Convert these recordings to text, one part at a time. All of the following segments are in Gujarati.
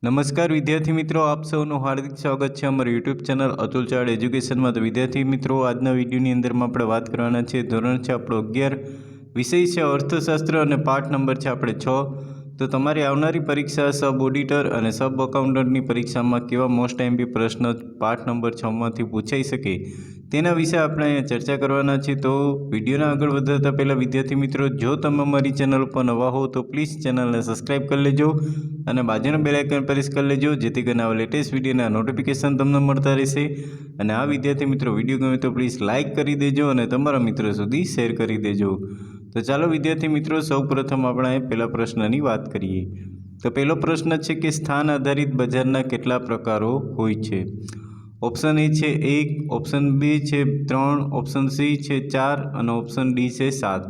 નમસ્કાર વિદ્યાર્થી મિત્રો, આપ સૌનું હાર્દિક સ્વાગત છે અમારી યુટ્યુબ ચેનલ અતુલ ચાડ એજ્યુકેશનમાં। તો વિદ્યાર્થી મિત્રો, આજના વિડીયોની અંદરમાં આપણે વાત કરવાના છે ધોરણ છે આપણો 11, વિષય છે અર્થશાસ્ત્ર અને પાઠ નંબર છે આપણે 6। તો તમારી આવનારી પરીક્ષા સબ ઓડિટર અને સબ અકાઉન્ટન્ટની પરીક્ષામાં કેવા મોસ્ટ એમપી પ્રશ્ન પાઠ નંબર 6માંથી પૂછાઈ શકે તેના વિશે આપણે અહીંયા ચર્ચા કરવાના છે। તો વિડીયોના આગળ વધતા પહેલાં વિદ્યાર્થી મિત્રો, જો તમે અમારી ચેનલ ઉપર નવા હો તો પ્લીઝ ચેનલને સબસ્ક્રાઈબ કરી લેજો અને બાજુના બેલ આઇકન પ્રેસ કરી લેજો, જેથી કરીને આવા લેટેસ્ટ વિડીયોના નોટિફિકેશન તમને મળતા રહેશે। અને આ વિદ્યાર્થી મિત્રો, વિડીયો ગમે તો પ્લીઝ લાઇક કરી દેજો અને તમારા મિત્રો સુધી શેર કરી દેજો। તો ચાલો વિદ્યાર્થી મિત્રો, સૌપ્રથમ આપણે પહેલા પ્રશ્નની વાત કરીએ। તો પહેલો પ્રશ્ન છે કે સ્થાન આધારિત બજારના કેટલા પ્રકારો હોય છે? ઓપ્શન એ છે 1, ઓપ્શન બી છે 3, ઓપ્શન સી છે 4 અને ઓપ્શન ડી છે 7।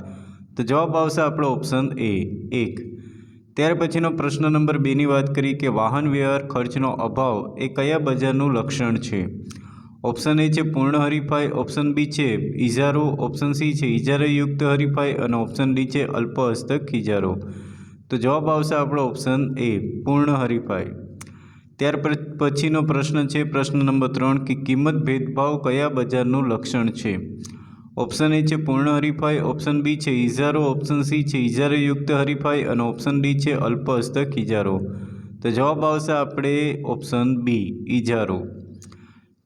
તો જવાબ આવશે આપણો ઓપ્શન એ 1। ત્યાર પછીનો પ્રશ્ન નંબર 2ની વાત કરીએ કે વાહન વ્યવહાર ખર્ચનો અભાવ એ કયા બજારનું લક્ષણ છે? ઓપ્શન એ છે પૂર્ણ હરીફાઈ, ઓપ્શન બી છે ઇજારો, ઓપ્શન સી છે ઇજારાયુક્ત હરીફાઈ અને ઓપ્શન ડી છે અલ્પ હસ્તક ઇજારો। તો જવાબ આવશે આપણો ઓપ્શન એ પૂર્ણ હરીફાઈ। ત્યાર પછીનો પ્રશ્ન છે પ્રશ્ન નંબર 3 કે કિંમત ભેદભાવ કયા બજારનું લક્ષણ છે? ઓપ્શન એ છે પૂર્ણ હરીફાઈ, ઓપ્શન બી છે ઇજારો, ઓપ્શન સી છે ઇજારાયુક્ત હરીફાઈ અને ઓપ્શન ડી છે અલ્પ હસ્તક ઇજારો। તો જવાબ આવશે આપણે ઓપ્શન બી ઇજારો।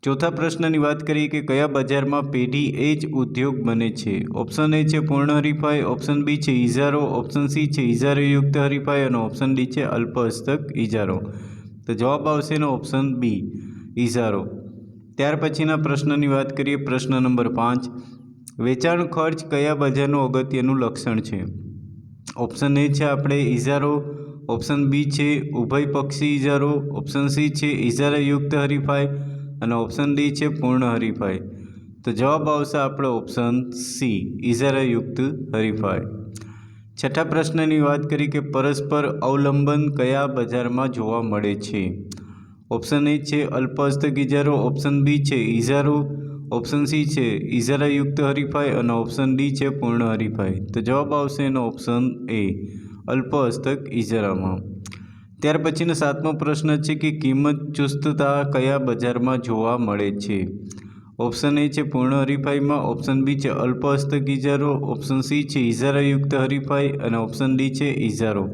ચોથા પ્રશ્નની વાત કરીએ કે કયા બજારમાં પેઢી એ જ ઉદ્યોગ બને છે? ઓપ્શન એ છે પૂર્ણ હરીફાઈ, ઓપ્શન બી છે ઇજારો, ઓપ્શન સી છે ઇજારાયુક્ત હરીફાઈ અને ઓપ્શન ડી છે અલ્પ હસ્તક ઇજારો। તો જવાબ આવશે એનો ઓપ્શન બી ઇજારો। ત્યાર પછીના પ્રશ્નની વાત કરીએ પ્રશ્ન નંબર 5, વેચાણ ખર્ચ કયા બજારનું અગત્યનું લક્ષણ છે? ઓપ્શન એ છે આપણે ઇજારો, ઓપ્શન બી છે ઉભયપક્ષી ઇજારો, ઓપ્શન સી છે ઇજારાયુક્ત હરીફાઈ અને ઓપ્શન ડી છે પૂર્ણ હરીફાઈ। તો જવાબ આવશે આપણો ઓપ્શન સી ઇજારાયુક્ત હરીફાઈ। છઠ્ઠા પ્રશ્નની વાત કરી કે પરસ્પર અવલંબન કયા બજારમાં જોવા મળે છે? ઓપ્શન એ છે અલ્પ હસ્તક ઇજારો, ઓપ્શન બી છે ઇજારો, ઓપ્શન સી છે ઇજારાયુક્ત હરીફાઈ અને ઓપ્શન ડી છે પૂર્ણ હરીફાઈ। તો જવાબ આવશે એનો ઓપ્શન એ અલ્પ હસ્તક ઇજારામાં। ત્યાર પછીનો 7મો પ્રશ્ન છે કે કિંમત ચુસ્તતા કયા બજારમાં જોવા મળે છે? ઓપ્શન એ છે પૂર્ણ હરીફાઈમાં, ઓપ્શન બી છે અલ્પ હસ્તક ઇજારો, ઓપ્શન સી છે ઇજારાયુક્ત હરીફાઈ અને ઓપ્શન ડી છે ઇજારો।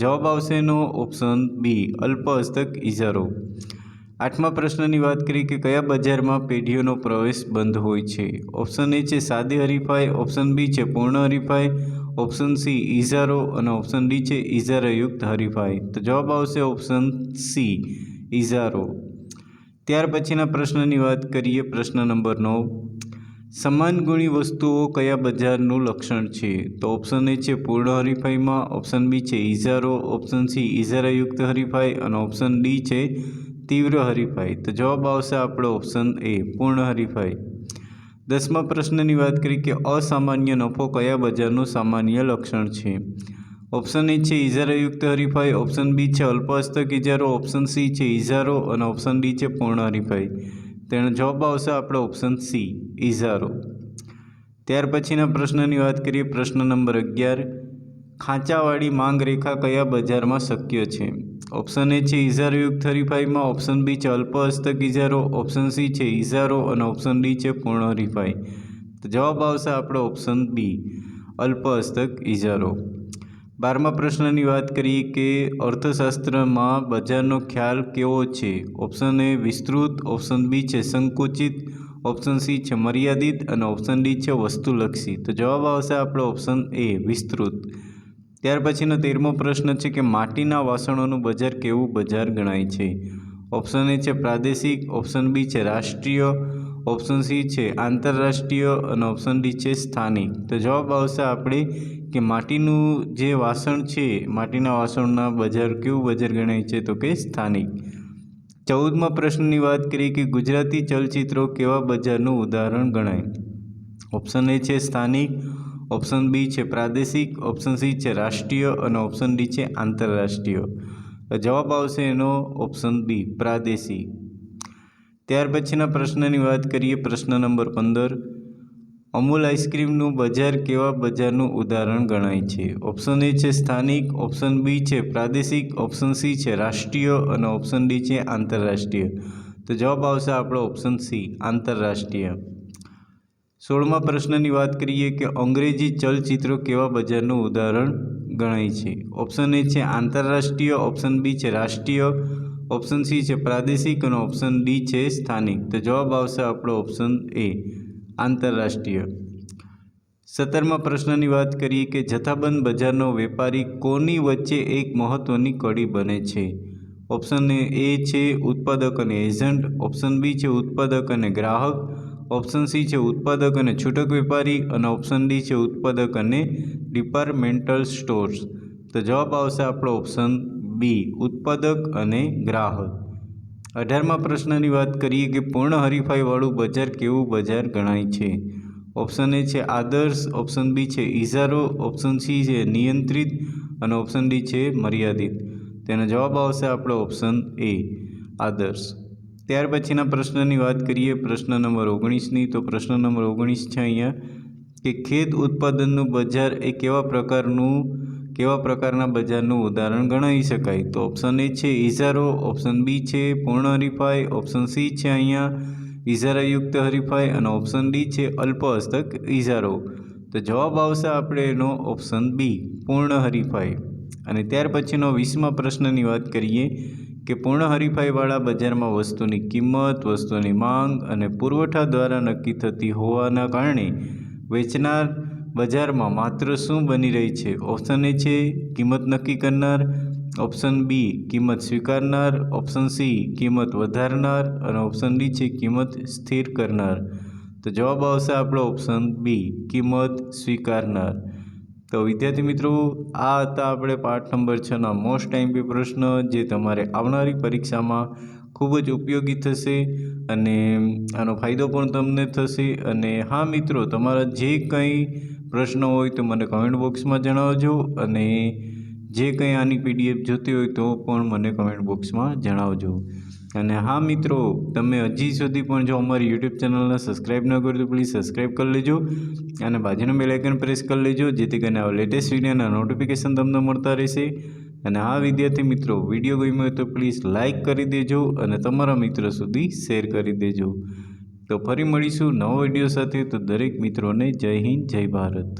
જવાબ આવશે એનો ઓપ્શન બી અલ્પ હસ્તક ઇજારો। 8મા પ્રશ્નની વાત કરીએ કે કયા બજારમાં પેઢીઓનો પ્રવેશ બંધ હોય છે? ઓપ્શન એ છે સાદી હરીફાઈ, ઓપ્શન બી છે પૂર્ણ હરીફાઈ, ઓપ્શન સી ઇજારો અને ઓપ્શન ડી છે ઇજારાયુક્ત હરીફાઈ। તો જવાબ આવશે ઓપ્શન સી ઇજારો। ત્યાર પછીના પ્રશ્નની વાત કરીએ પ્રશ્ન નંબર 9, સમાન ગુણી વસ્તુઓ કયા બજારનું લક્ષણ છે? તો ઓપ્શન એ છે પૂર્ણ હરીફાઈમાં, ઓપ્શન બી છે ઇજારો, ઓપ્શન સી ઇજારાયુક્ત હરીફાઈ અને ઓપ્શન ડી છે તીવ્ર હરીફાઈ। તો જવાબ આવશે આપણો ઓપ્શન એ પૂર્ણ હરીફાઈ। 10મા પ્રશ્નની વાત કરીએ કે અસામાન્ય નફો કયા બજારનું સામાન્ય લક્ષણ છે? ઓપ્શન એ છે ઇજારાયુક્ત હરીફાઈ, ઓપ્શન બી છે અલ્પ હસ્તક ઇજારો, ઓપ્શન સી છે ઇજારો અને ઓપ્શન ડી છે પૂર્ણ હરીફાઈ। તેનો જવાબ આવશે આપણો ઓપ્શન સી ઇજારો। ત્યાર પછીના પ્રશ્નની વાત કરીએ પ્રશ્ન નંબર 11, ખાંચાવાળી માંગ રેખા કયા બજારમાં શક્ય છે? ઓપ્શન એ છે ઇજારાયુક્ત હરીફાઈમાં, ઓપ્શન બી છે અલ્પ હસ્તક ઇજારો, ઓપ્શન સી છે ઇજારો અને ઓપ્શન ડી છે પૂર્ણ હરીફાઈ। તો જવાબ આવશે આપણો ઓપ્શન બી અલ્પ હસ્તક ઇજારો। 12મા પ્રશ્નની વાત કરીએ કે અર્થશાસ્ત્રમાં બજારનો ખ્યાલ કેવો છે? ઓપ્શન એ વિસ્તૃત, ઓપ્શન બી છે સંકુચિત, ઓપ્શન સી છે મર્યાદિત અને ઓપ્શન ડી છે વસ્તુલક્ષી। તો જવાબ આવશે આપણો ઓપ્શન એ વિસ્તૃત। ત્યાર પછીનો 13મો પ્રશ્ન છે કે માટીના વાસણોનું બજાર કેવું બજાર ગણાય છે? ઓપ્શન એ છે પ્રાદેશિક, ઓપ્શન બી છે રાષ્ટ્રીય, ઓપ્શન સી છે આંતરરાષ્ટ્રીય અને ઓપ્શન ડી છે સ્થાનિક। તો જવાબ આવશે આપણે કે માટીનું જે વાસણ છે, માટીના વાસણના બજાર કેવું બજાર ગણાય છે? તો કે સ્થાનિક। 14મા પ્રશ્નની વાત કરીએ કે ગુજરાતી ચલચિત્રો કેવા બજારનું ઉદાહરણ ગણાય? ઓપ્શન એ છે સ્થાનિક, ઓપ્શન બી છે પ્રાદેશિક, ઓપ્શન સી છે રાષ્ટ્રીય અને ઓપ્શન ડી છે આંતરરાષ્ટ્રીય। જવાબ આવશે એનો ઓપ્શન બી પ્રાદેશિક। ત્યાર પછીના પ્રશ્નની વાત કરીએ પ્રશ્ન નંબર 15, અમૂલ આઈસ્ક્રીમનું બજાર કેવા બજારનું ઉદાહરણ ગણાય છે? ઓપ્શન એ છે સ્થાનિક, ઓપ્શન બી છે પ્રાદેશિક, ઓપ્શન સી છે રાષ્ટ્રીય અને ઓપ્શન ડી છે આંતરરાષ્ટ્રીય. તો જવાબ આવશે આપણો ઓપ્શન સી આંતરરાષ્ટ્રીય. 16મા પ્રશ્નની વાત કરીએ કે અંગ્રેજી ચલચિત્રો કેવા બજારનું ઉદાહરણ ગણાય છે? ઓપ્શન એ છે આંતરરાષ્ટ્રીય, ઓપ્શન બી છે રાષ્ટ્રીય, ઓપ્શન સી છે પ્રાદેશિક અને ઓપ્શન ડી છે સ્થાનિક. તો જવાબ આવશે આપણો ઓપ્શન એ આંતરરાષ્ટ્રીય. 17મા પ્રશ્નની વાત કરીએ કે જથ્થાબંધ બજારનો વેપારી કોની વચ્ચે એક મહત્વની કડી બને છે? ઓપ્શન એ છે ઉત્પાદક અને એજન્ટ, ઓપ્શન બી છે ઉત્પાદક અને ગ્રાહક, ઓપ્શન સી છે ઉત્પાદક અને છૂટક વેપારી અને ઓપ્શન ડી છે ઉત્પાદક અને ડિપાર્ટમેન્ટલ સ્ટોર્સ. તો જવાબ આવશે આપણો ઓપ્શન બી ઉત્પાદક અને ગ્રાહક. 18મા પ્રશ્નની વાત કરીએ કે પૂર્ણ હરીફાઈવાળું બજાર કેવું બજાર ગણાય છે? ઓપ્શન એ છે આદર્શ, ઓપ્શન બી છે ઇજારો, ઓપ્શન સી છે નિયંત્રિત અને ઓપ્શન ડી છે મર્યાદિત. તેનો જવાબ આવશે આપણો ઓપ્શન એ આદર્શ. ત્યાર પછીના પ્રશ્નની વાત કરીએ પ્રશ્ન નંબર 19ની. તો પ્રશ્ન નંબર 19 છે અહીંયા કે ખેત ઉત્પાદનનું બજાર એ કેવા પ્રકારના બજારનું ઉદાહરણ ગણાવી શકાય? તો ઓપ્શન એ છે ઇજારો, ઓપ્શન બી છે પૂર્ણ હરીફાઈ, ઓપ્શન સી છે અહીંયા ઇજારાયુક્ત હરીફાઈ અને ઓપ્શન ડી છે અલ્પ હસ્તક ઇજારો. તો જવાબ આવશે આપણે એનો ઓપ્શન બી પૂર્ણ હરીફાઈ. અને ત્યાર પછીનો 20મા પ્રશ્નની વાત કરીએ કે પૂર્ણ હરીફાઈવાળા બજારમાં વસ્તુની કિંમત, વસ્તુની માંગ અને પુરવઠા દ્વારા નક્કી થતી હોવાના કારણે વેચનાર બજારમાં માત્ર શું બની રહી છે? ઓપ્શન એ છે કિંમત નક્કી કરનાર, ઓપ્શન બી કિંમત સ્વીકારનાર, ઓપ્શન સી કિંમત વધારનાર અને ઓપ્શન ડી છે કિંમત સ્થિર કરનાર. તો જવાબ આવશે આપણો ઓપ્શન બી કિંમત સ્વીકારનાર. તો વિદ્યાર્થી મિત્રો, આ હતા આપણે પાઠ નંબર 6ના મોસ્ટ આઈએમપી પ્રશ્ન, જે તમારે આવનારી પરીક્ષામાં ખૂબ જ ઉપયોગી થશે અને આનો ફાયદો પણ તમને થશે. અને હા મિત્રો, તમારા જે કંઈ પ્રશ્ન હોય તો મને કમેન્ટ બોક્સમાં જણાવજો અને જે કંઈ આની પીડીએફ જોતી હોય તો પણ મને કમેન્ટ બોક્સમાં જણાવજો. અને હા મિત્રો, તમે હજી સુધી પણ જો અમારી યુટ્યુબ ચેનલને સબસ્ક્રાઈબ ન કર્યું તો પ્લીઝ સબસ્ક્રાઈબ કરી લેજો અને બાજુનું બેલ આઇકન પ્રેસ કરી લેજો, જેથી કરીને આવા લેટેસ્ટ વિડીયોના નોટિફિકેશન તમને મળતા રહેશે. અને હા વિદ્યાર્થી મિત્રો, વિડીયો ગમ્યો હોય તો પ્લીઝ લાઇક કરી દેજો અને તમારા મિત્રો સુધી શેર કરી દેજો. તો ફરી મળીશું નવો વિડીયો સાથે. તો દરેક મિત્રોને જય હિન્દ, જય ભારત.